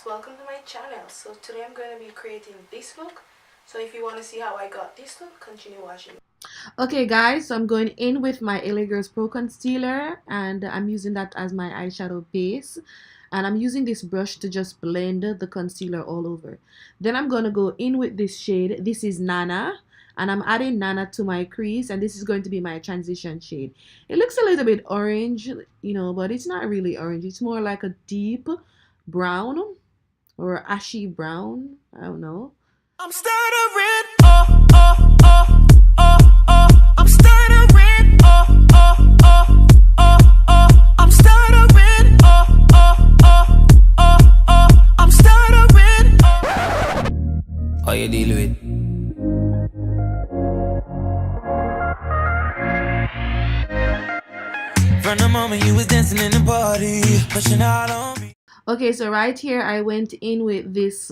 welcome to my channel. So today I'm going to be creating this look. So if you want to see how I got this look, continue watching. Okay guys, so I'm going in with my LA Girls Pro Concealer and I'm using that as my eyeshadow base, and I'm using this brush to just blend the concealer all over. Then I'm going to go in with this shade. This is Nana, and I'm adding Nana to my crease, and this is going to be my transition shade. It looks a little bit orange, but it's not really orange. It's more like a deep brown or ashy brown. I don't know. I'm stuttering, I'm stuttering, I'm stuttering, I'm stuttering. How you deal with? From the moment you was dancing in the party, pushing out on me. Okay, so right here I went in with this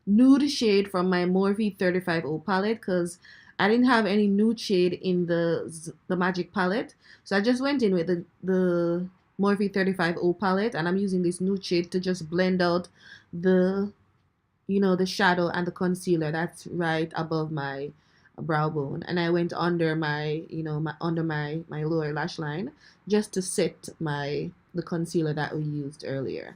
nude shade from my Morphe 35O palette because I didn't have any nude shade in the Magic palette. So I just went in with the Morphe 35O palette, and I'm using this nude shade to just blend out the the shadow and the concealer that's right above my brow bone. And I went under my my lower lash line just to set the concealer that we used earlier.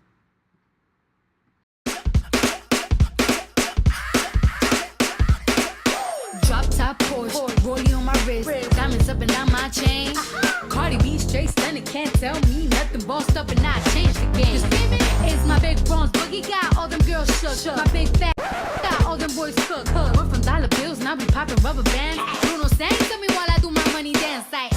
Drop top Porsche, rollie on my wrist, diamonds up and down my chain. Cardi B straight stunning, can't tell me nothing. Bossed up and I changed the game. It's my big bronze boogie, got all them girls shook. My big fat got all them boys cooked. Went from dollar bills, now we popping rubber bands. Bruno sang to me while I do my money dance. Like.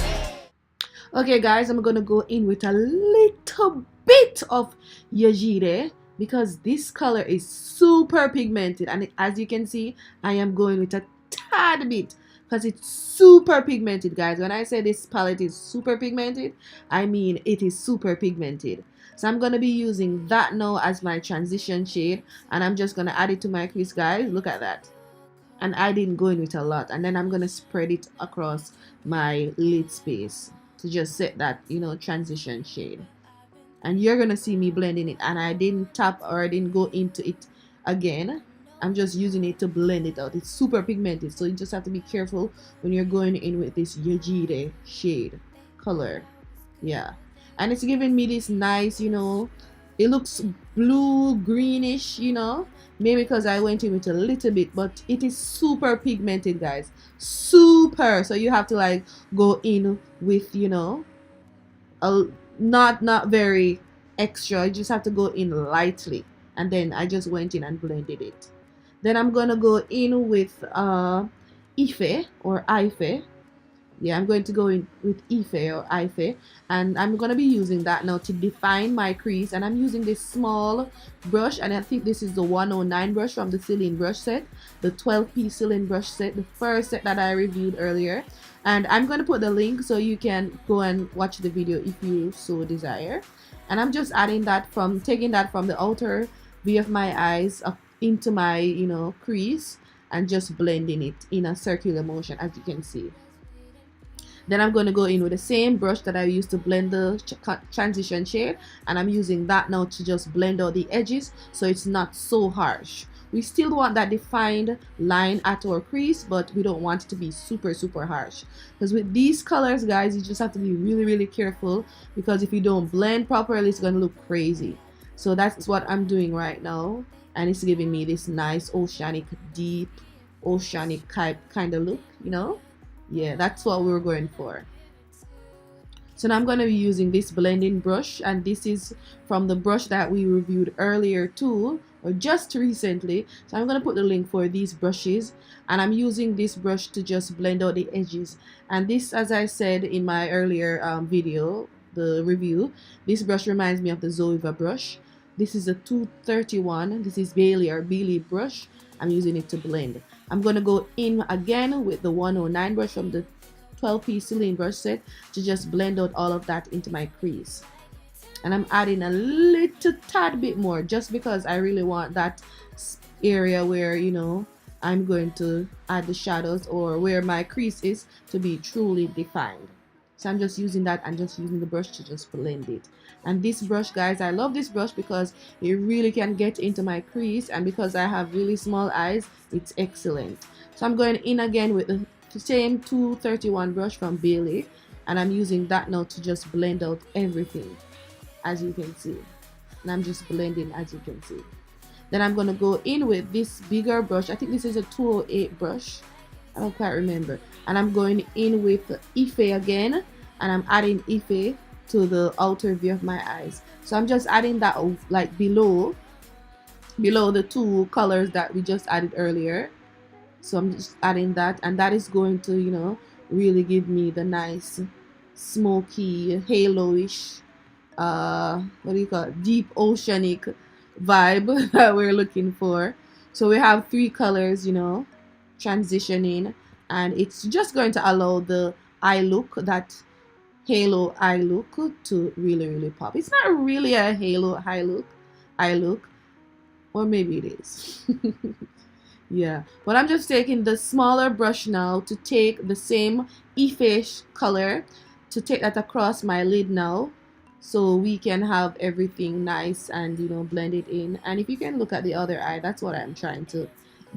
Okay guys, I'm gonna go in with a little bit of Yajire because this color is super pigmented, and as you can see, I am going with a tad bit because it's super pigmented, guys. When I say this palette is super pigmented, I mean it is super pigmented. So I'm gonna be using that now as my transition shade, and I'm just gonna add it to my crease, guys. Look at that. And I didn't go in with a lot, and then I'm gonna spread it across my lid space to just set that transition shade. And you're gonna see me blending it, and I didn't tap or I didn't go into it again. I'm just using it to blend it out. It's super pigmented, so you just have to be careful when you're going in with this Yajire shade color. Yeah, and it's giving me this nice, it looks blue greenish, maybe because I went in with a little bit, but it is super pigmented, guys. Super. So you have to like go in with a not very extra. You just have to go in lightly, and then I just went in and blended it. Then I'm gonna go in with Ife or Ife. Yeah, I'm going to go in with Ife or Ife, and I'm gonna be using that now to define my crease. And I'm using this small brush, and I think this is the 109 brush from the Sylyne brush set, the 12-piece Sylyne brush set, the first set that I reviewed earlier. And I'm gonna put the link so you can go and watch the video if you so desire. And I'm just adding that taking that from the outer V of my eyes up into my crease and just blending it in a circular motion, as you can see. Then I'm going to go in with the same brush that I used to blend the transition shade, and I'm using that now to just blend out the edges so it's not so harsh. We still want that defined line at our crease, but we don't want it to be super harsh, because with these colors, guys, you just have to be really careful, because if you don't blend properly, it's going to look crazy. So that's what I'm doing right now, and it's giving me this nice oceanic, deep oceanic kind of look, Yeah, that's what we were going for. So now I'm going to be using this blending brush, and this is from the brush that we reviewed earlier too, or just recently. So I'm going to put the link for these brushes, and I'm using this brush to just blend out the edges. And this, as I said in my earlier video, the review, this brush reminds me of the Zoeva brush. This is a 231. This is Bailey brush. I'm using it to blend. I'm going to go in again with the 109 brush from the 12-piece Sylyne brush set to just blend out all of that into my crease. And I'm adding a little tad bit more just because I really want that area where, I'm going to add the shadows, or where my crease is, to be truly defined. So I'm just using that and just using the brush to just blend it. And this brush, guys, I love this brush because it really can get into my crease, and because I have really small eyes, it's excellent. So I'm going in again with the same 231 brush from Bailey, and I'm using that now to just blend out everything, as you can see. And I'm just blending, as you can see. Then I'm going to go in with this bigger brush. I think this is a 208 brush. I don't quite remember. And I'm going in with Ife again, and I'm adding Ife to the outer view of my eyes. So I'm just adding that like below the two colors that we just added earlier. So I'm just adding that, and that is going to, you know, really give me the nice smoky, halo-ish, what do you call it, deep oceanic vibe that we're looking for. So we have 3 colors, you know, transitioning, and it's just going to allow the eye look, that halo eye look, to really pop. It's not really a halo eye look, or maybe it is. Yeah, but I'm just taking the smaller brush now to take the same Ife color, to take that across my lid now, so we can have everything nice and, you know, blend it in. And if you can look at the other eye, that's what I'm trying to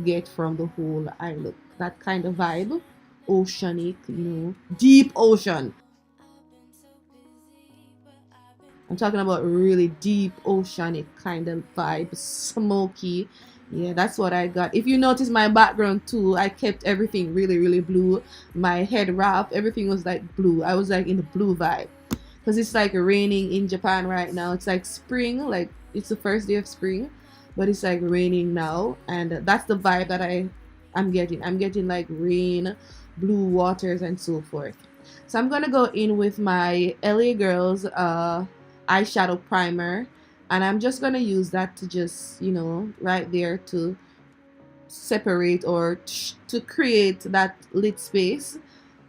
get from the whole eye look, that kind of vibe, oceanic, you know, deep ocean. I'm talking about really deep oceanic kind of vibe, smoky. Yeah, that's what I got. If you notice my background too, I kept everything really blue. My head wrap, everything was like blue. I was like in the blue vibe, because it's like raining in Japan right now. It's like spring, like it's the first day of spring, but it's like raining now, and that's the vibe that I'm getting. I'm getting like rain, blue waters, and so forth. So I'm gonna go in with my LA Girls eyeshadow primer, and I'm just gonna use that to just, you know, right there to separate or to create that lid space.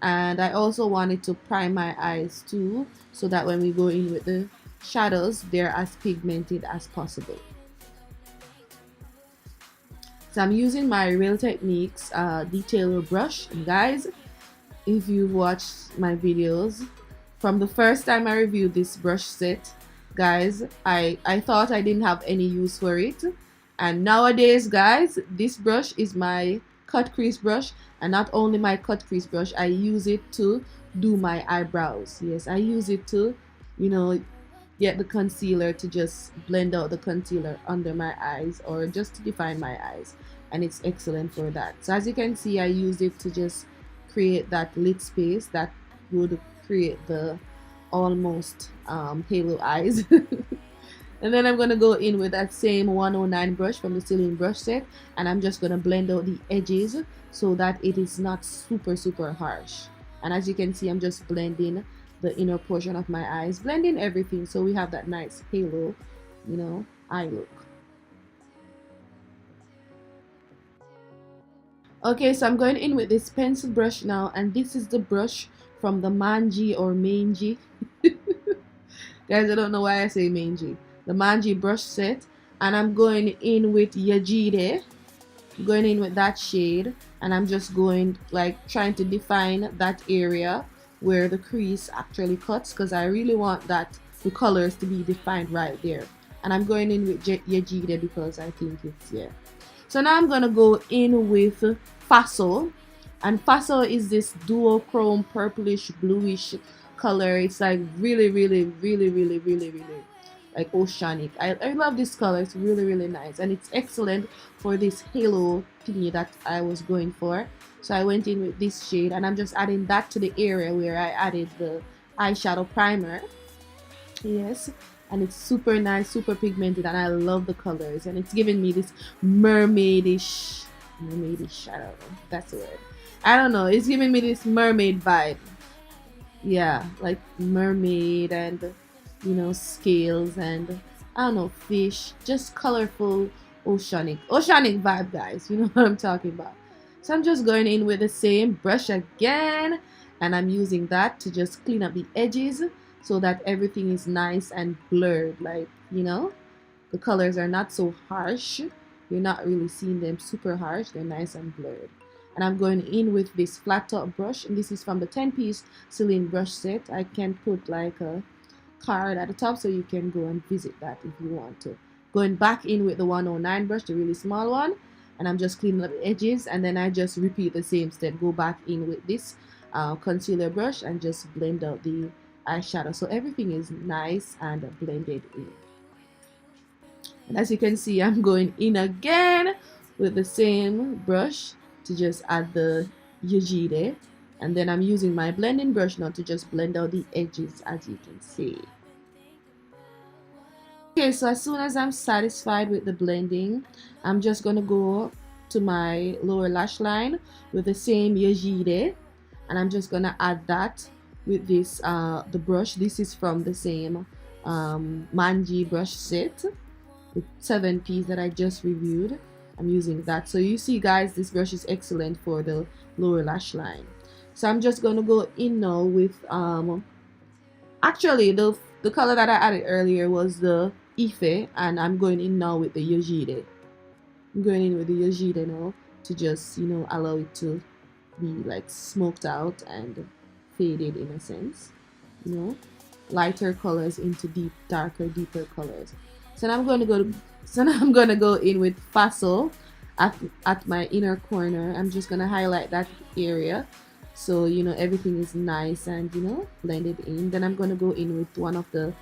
And I also wanted to prime my eyes too, so that when we go in with the shadows, they're as pigmented as possible. So I'm using my Real Techniques detailer brush. And guys, if you've watched my videos from the first time I reviewed this brush set, guys, I thought I didn't have any use for it, and nowadays, guys, this brush is my cut crease brush. And not only my cut crease brush, I use it to do my eyebrows. Yes, I use it to, you know, get the concealer, to just blend out the concealer under my eyes, or just to define my eyes, and it's excellent for that. So as you can see, I use it to just create that lid space that would create the almost halo eyes. And then I'm gonna go in with that same 109 brush from the Sylyne brush set, and I'm just gonna blend out the edges so that it is not super harsh. And as you can see, I'm just blending the inner portion of my eyes, blending everything, so we have that nice halo, you know, eye look. Okay, so I'm going in with this pencil brush now, and this is the brush from the Manji or Manji. Guys, I don't know why I say Manji. The Manji brush set, and I'm going in with Yajide, going in with that shade, and I'm just going like trying to define that area where the crease actually cuts, because I really want that the colors to be defined right there. And I'm going in with Yajide because I think it's, yeah. So now I'm gonna go in with Faso, and Faso is this duochrome purplish bluish color. It's like really like oceanic. I love this color. It's really nice, and it's excellent for this halo thingy that I was going for. So I went in with this shade, and I'm just adding that to the area where I added the eyeshadow primer. Yes, and it's super nice, super pigmented, and I love the colors, and it's giving me this mermaidish, I don't know, that's the word. I don't know, it's giving me this mermaid vibe. Yeah, like mermaid, and you know, scales, and I don't know, fish, just colorful oceanic vibe, guys. You know what I'm talking about. So I'm just going in with the same brush again, and I'm using that to just clean up the edges so that everything is nice and blurred, like, you know, the colors are not so harsh. You're not really seeing them super harsh, they're nice and blurred. And I'm going in with this flat top brush, and this is from the 10-piece Sylyne brush set. I can put like a card at the top so you can go and visit that if you want to. Going back in with the 109 brush, the really small one, and I'm just cleaning up the edges, and then I just repeat the same step. Go back in with this concealer brush and just blend out the eyeshadow so everything is nice and blended in. And as you can see, I'm going in again with the same brush to just add the juvia, and then I'm using my blending brush now to just blend out the edges, as you can see. Okay, so as soon as I'm satisfied with the blending, I'm just gonna go to my lower lash line with the same juvia, and I'm just gonna add that with this the brush. This is from the same Manji brush set with 7 pieces that I just reviewed. I'm using that. So you see guys, this brush is excellent for the lower lash line. So I'm just gonna go in now with actually the color that I added earlier was the Ife, and I'm going in now with the juvia. I'm going in with the juvia now to just, you know, allow it to be like smoked out and faded in a sense, you know, lighter colors into darker, deeper colors. So now I'm going to go in with Faso at my inner corner. I'm just gonna highlight that area so you know everything is nice and, you know, blended in. Then I'm gonna go in with one of the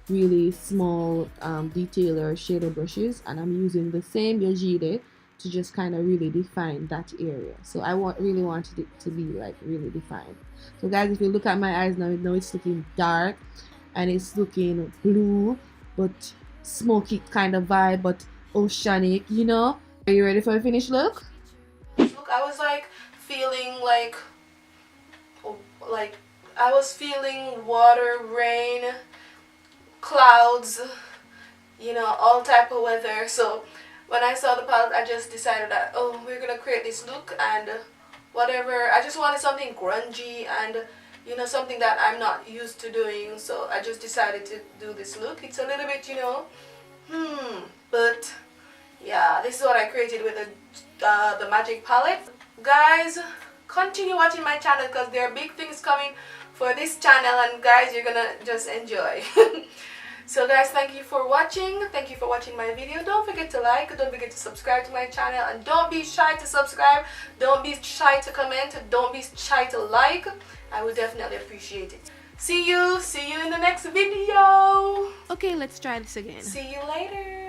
really small detailer shader brushes, and I'm using the same juvia to just kind of really define that area. So I really wanted it to be like really defined. So guys, if you look at my eyes now, it's looking dark and it's looking blue but smoky kind of vibe, but oceanic, you know. Are you ready for a finished look? Look, I was like feeling like I was feeling water, rain, clouds, you know, all type of weather. So when I saw the palette, I just decided that, oh, we're gonna create this look and whatever. I just wanted something grungy and, you know, something that I'm not used to doing. So I just decided to do this look. It's a little bit, you know, but yeah, this is what I created with the magic palette. Guys, continue watching my channel because there are big things coming for this channel, and guys, you're gonna just enjoy. So guys, thank you for watching. Thank you for watching my video. Don't forget to like, don't forget to subscribe to my channel, and don't be shy to subscribe, don't be shy to comment, don't be shy to like. I would definitely appreciate it. See you in the next video. Okay, let's try this again. See you later.